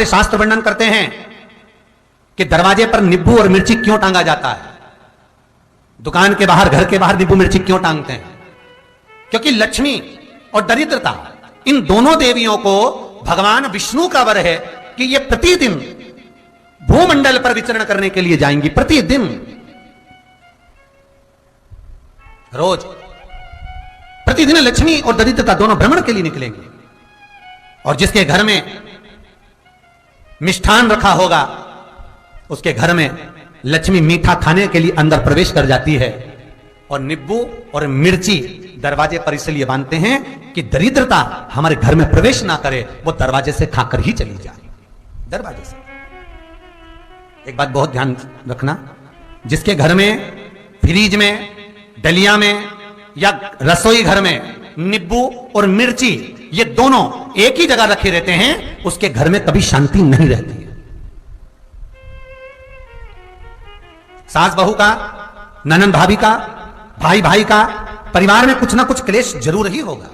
शास्त्र वर्णन करते हैं कि दरवाजे पर नींबू और मिर्ची क्यों टांगा जाता है, दुकान के बाहर, घर के बाहर नींबू मिर्ची क्यों टांगते हैं? क्योंकि लक्ष्मी और दरिद्रता, इन दोनों देवियों को भगवान विष्णु का वर है कि ये प्रतिदिन भूमंडल पर विचरण करने के लिए जाएंगी। प्रतिदिन, रोज प्रतिदिन लक्ष्मी और दरिद्रता दोनों भ्रमण के लिए निकलेंगे। और जिसके घर में मिष्ठान रखा होगा, उसके घर में लक्ष्मी मीठा खाने के लिए अंदर प्रवेश कर जाती है। और नींबू और मिर्ची दरवाजे पर इसलिए बांधते हैं कि दरिद्रता हमारे घर में प्रवेश ना करे, वो दरवाजे से खाकर ही चली जाए। दरवाजे से। एक बात बहुत ध्यान रखना, जिसके घर में फ्रिज में, डलिया में या रसोई घर में नींबू और मिर्ची ये दोनों एक ही जगह रखे रहते हैं, उसके घर में कभी शांति नहीं रहती है। सास बहू का, ननंद भाभी का, भाई भाई का, परिवार में कुछ ना कुछ क्लेश जरूर ही होगा।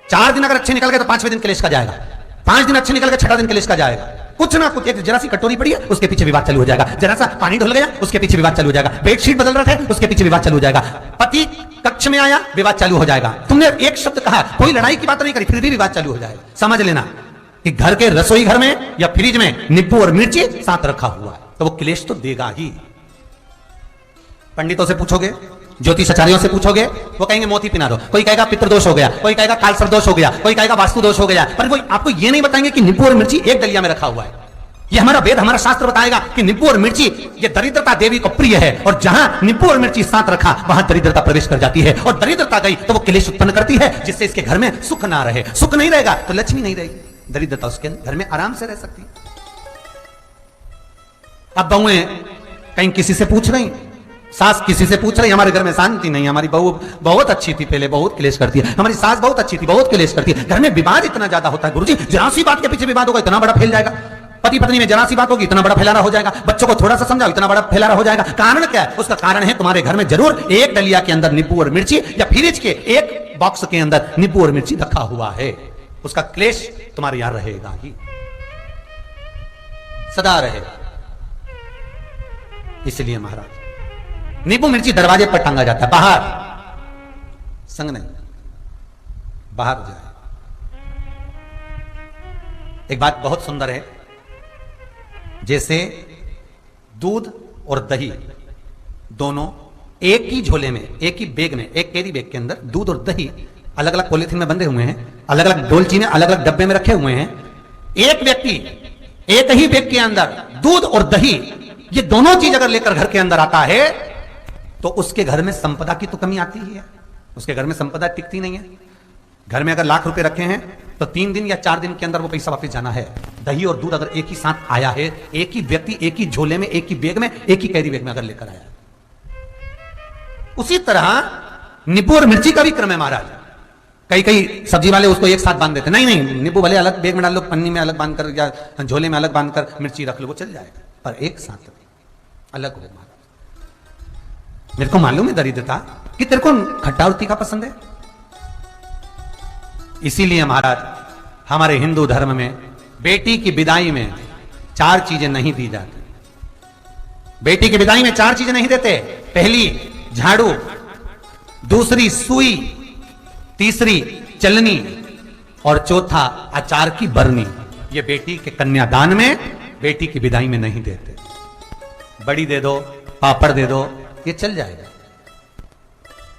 4 दिन अगर अच्छे निकल गए तो 5वें दिन क्लेश का जाएगा, 5 दिन अच्छे निकल गए 6वां दिन क्लेश का जाएगा। कुछ ना कुछ, एक जरा सी कटोरी पड़ी है उसके पीछे विवाद चालू हो जाएगा, जरा सा पानी ढुल गया उसके पीछे विवाद चालू हो जाएगा, बेडशीट बदल रहा था उसके पीछे विवाद चालू हो जाएगा, पति कक्ष में आया विवाद चालू हो जाएगा। तुमने एक शब्द कहा, कोई लड़ाई की बात नहीं करी, फिर भी विवाद चालू हो जाएगा। समझ लेना कि घर के रसोई घर में या फ्रिज में नींबू और मिर्ची साथ रखा हुआ है तो वो क्लेश तो देगा ही। पंडितों से पूछोगे, ज्योतिषाचार्यों से पूछोगे, वो कहेंगे मोती पिना दो, कोई कहेगा पितृदोष हो गया, कोई कहेगा कालसर्प दोष हो गया, कोई कहेगा वास्तु दोष हो गया, पर वो आपको ये नहीं बताएंगे कि नींबू और मिर्ची एक डलिया में रखा हुआ है। ये हमारा वेद, हमारा शास्त्र बताएगा कि नींबू और मिर्ची ये दरिद्रता देवी को प्रिय है, और जहां नींबू और मिर्ची साथ रखा वहां दरिद्रता प्रवेश कर जाती है, और दरिद्रता गई तो वो क्लेश उत्पन्न करती है, जिससे इसके घर में सुख ना रहे। सुख नहीं रहेगा तो लक्ष्मी नहीं रहेगी, दरिद्रता उसके घर में आराम से रह सकती है। अब बहुएं कहीं किसी से पूछ रही, सास किसी से पूछ रही, हमारे घर में शांति नहीं, हमारी बहू बहुत अच्छी थी पहले, बहुत क्लेश करती है, हमारी सास बहुत अच्छी थी, बहुत क्लेश करती है, घर में विवाद इतना ज्यादा होता है गुरुजी, जरा सी बात के पीछे विवाद होगा इतना बड़ा फैल जाएगा, पति पत्नी में जरा सी बात होगी इतना बड़ा फैलाना हो जाएगा, बच्चों को थोड़ा सा समझाओ इतना बड़ा फैलाना हो जाएगा। कारण क्या है? उसका कारण है तुम्हारे घर में जरूर एक डलिया के अंदर नींबू और मिर्ची या फ्रिज के एक बॉक्स के अंदर नींबू और मिर्ची रखा हुआ है, उसका क्लेश तुम्हारे यहां रहेगा ही, सदा रहेगा। इसलिए महाराज नींबू मिर्ची दरवाजे पर टांगा जाता है, बाहर संग नहीं, बाहर जाए। एक बात बहुत सुंदर है, जैसे दूध और दही दोनों एक ही झोले में, एक ही बैग में, एक कैरी बैग के अंदर दूध और दही अलग अलग पॉलिथीन में बंधे हुए हैं, अलग अलग डोलची में, अलग अलग डब्बे में रखे हुए हैं। एक व्यक्ति एक ही बैग के अंदर दूध और दही ये दोनों चीज अगर लेकर घर के अंदर आता है तो उसके घर में संपदा की तो कमी आती ही है, उसके घर में संपदा टिकती नहीं है। घर में अगर लाख रुपए रखे हैं तो 3 दिन या 4 दिन के अंदर वो पैसा वापस जाना है। दही और दूध अगर एक ही साथ आया है, एक ही व्यक्ति एक ही झोले में, एक ही बैग में, एक ही कैरी बैग में अगर लेकर आया, उसी तरह नींबू और मिर्ची का भी क्रम है महाराज। कई सब्जी वाले उसको एक साथ बांध देते, नहीं नहीं, नींबू भले अलग बैग में डाल लो, पन्नी में अलग बांधकर या झोले में अलग बांधकर मिर्ची रख लो, वो चल जाएगा, पर एक साथ अलग हो। मेरे को मालूम है दरिद्रता कि तेरे को खट्टा और तीखा पसंद है, इसीलिए महाराज हमारे हिंदू धर्म में बेटी की विदाई में 4 चीजें नहीं दी जाती। बेटी की विदाई में 4 चीजें नहीं देते। पहली झाड़ू, दूसरी सुई, तीसरी चलनी और चौथा अचार की बरनी। ये बेटी के कन्यादान में, बेटी की विदाई में नहीं देते। बड़ी दे दो, पापड़ दे दो, ये चल जाएगा,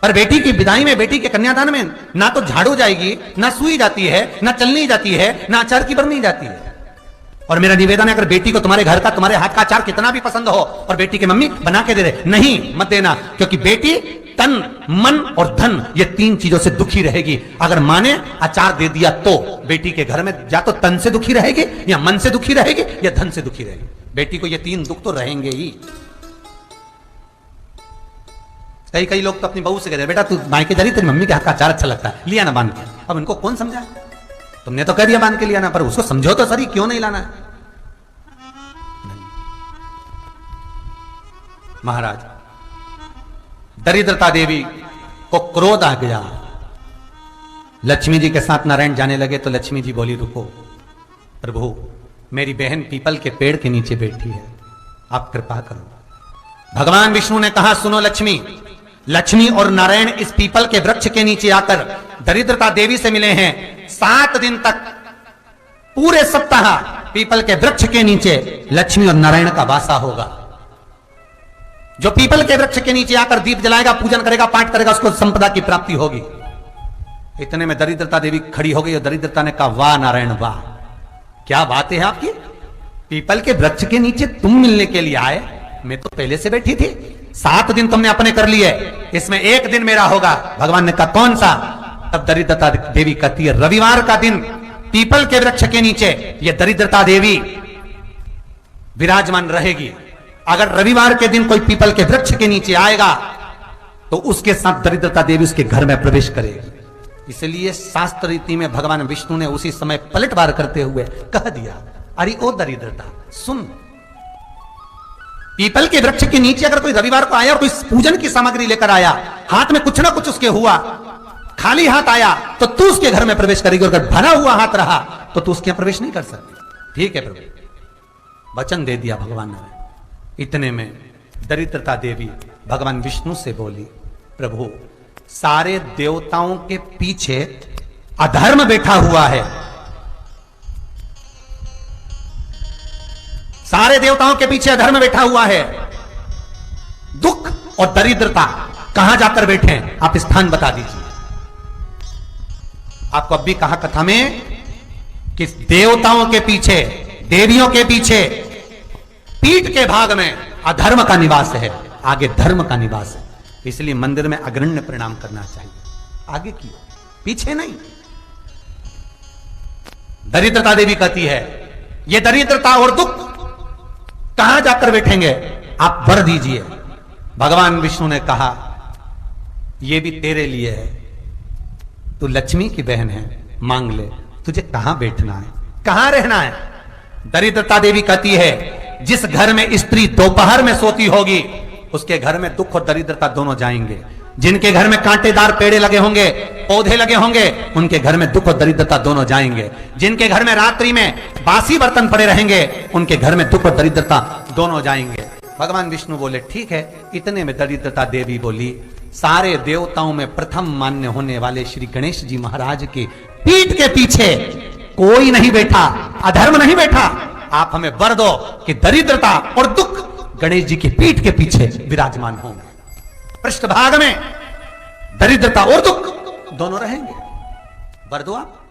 पर बेटी की विदाई में, बेटी के कन्यादान में ना तो झाड़ू जाएगी, ना सुई जाती है, ना चलनी जाती है, ना अचार की बरनी जाती है। और मेरा निवेदन है, अगर बेटी को तुम्हारे घर का, तुम्हारे हाथ का अचार कितना भी पसंद हो और बेटी की मम्मी बना के दे दे, नहीं मत देना, क्योंकि बेटी तन, मन और धन ये 3 चीजों से दुखी रहेगी। अगर मां ने अचार दे दिया तो बेटी के घर में या तो तन से दुखी रहेगी, या मन से दुखी रहेगी, या धन से दुखी रहेगी। बेटी को ये 3 दुख तो रहेंगे ही। कई लोग तो अपनी बहू से कहते हैं, बेटा तू मायके जा रही, तेरी मम्मी के हाथ का अचार अच्छा लगता है, लिया ना बांध के। अब इनको कौन समझाए? तुमने तो कह दिया बांध के लिया ना, पर उसको समझो तो सही, क्यों नहीं लाना है? नहीं। महाराज दरिद्रता देवी को क्रोध आ गया, लक्ष्मी जी के साथ नारायण जाने लगे तो लक्ष्मी जी बोली रुको, प्रभु मेरी बहन पीपल के पेड़ के नीचे बैठी है, आप कृपा करो। भगवान विष्णु ने कहा, सुनो लक्ष्मी, लक्ष्मी और नारायण इस पीपल के वृक्ष के नीचे आकर दरिद्रता देवी से मिले हैं। 7 दिन तक पूरे सप्ताह पीपल के वृक्ष के नीचे लक्ष्मी और नारायण का वासा होगा। जो पीपल के वृक्ष के नीचे आकर दीप जलाएगा, पूजन करेगा, पाठ करेगा, उसको संपदा की प्राप्ति होगी। इतने में दरिद्रता देवी खड़ी हो गई और दरिद्रता ने कहा, वाह नारायण वाह, क्या बात है आपकी, पीपल के वृक्ष के नीचे तुम मिलने के लिए आए, मैं तो पहले से बैठी थी। 7 दिन तुमने अपने कर लिए, इसमें 1 दिन मेरा होगा। भगवान ने कहा, कौन सा? तब दरिद्रता देवी कहती है, रविवार का दिन पीपल के वृक्ष के नीचे ये दरिद्रता देवी विराजमान रहेगी। अगर रविवार के दिन कोई पीपल के वृक्ष के नीचे आएगा तो उसके साथ दरिद्रता देवी उसके घर में प्रवेश करेगी। इसलिए शास्त्र रीति में भगवान विष्णु ने उसी समय पलटवार करते हुए कह दिया, अरे ओ दरिद्रता सुन, पीपल के वृक्ष के नीचे अगर कोई रविवार को आया और कोई पूजन की सामग्री लेकर आया, हाथ में कुछ ना कुछ उसके हुआ, खाली हाथ आया तो तू उसके घर में प्रवेश करेगी, और अगर भरा हुआ हाथ रहा तो तू उसके प्रवेश नहीं कर सकती। ठीक है प्रभु, वचन दे दिया भगवान ने। इतने में दरिद्रता देवी भगवान विष्णु से बोली, प्रभु सारे देवताओं के पीछे अधर्म बैठा हुआ है, सारे देवताओं के पीछे अधर्म बैठा हुआ है, दुख और दरिद्रता कहां जाकर बैठे हैं, आप स्थान बता दीजिए। आपको अब भी कहा कथा में कि देवताओं के पीछे, देवियों के पीछे पीठ के भाग में अधर्म का निवास है, आगे धर्म का निवास है। इसलिए मंदिर में अग्रण्य प्रणाम करना चाहिए, आगे की पीछे नहीं। दरिद्रता देवी कहती है, ये दरिद्रता और दुख कहां जाकर बैठेंगे, आप वर दीजिए। भगवान विष्णु ने कहा, यह भी तेरे लिए है, तू लक्ष्मी की बहन है, मांग ले, तुझे कहां बैठना है, कहां रहना है। दरिद्रता देवी कहती है, जिस घर में स्त्री दोपहर में सोती होगी उसके घर में दुख और दरिद्रता दोनों जाएंगे। जिनके घर में कांटेदार पेड़े लगे होंगे, पौधे लगे होंगे, उनके घर में दुख और दरिद्रता दोनों जाएंगे। जिनके घर में रात्रि में बासी बर्तन पड़े रहेंगे, उनके घर में दुख और दरिद्रता दोनों जाएंगे। भगवान विष्णु बोले, ठीक है। इतने में दरिद्रता देवी बोली, सारे देवताओं में प्रथम मान्य होने वाले श्री गणेश जी महाराज की पीठ के पीछे कोई नहीं बैठा, अधर्म नहीं बैठा। आप हमें वर दो कि दरिद्रता और दुख गणेश जी की पीठ के पीछे विराजमान होंगे, पृष्ठभाग में दरिद्रता और दुख दोनों रहेंगे, वर दो आप।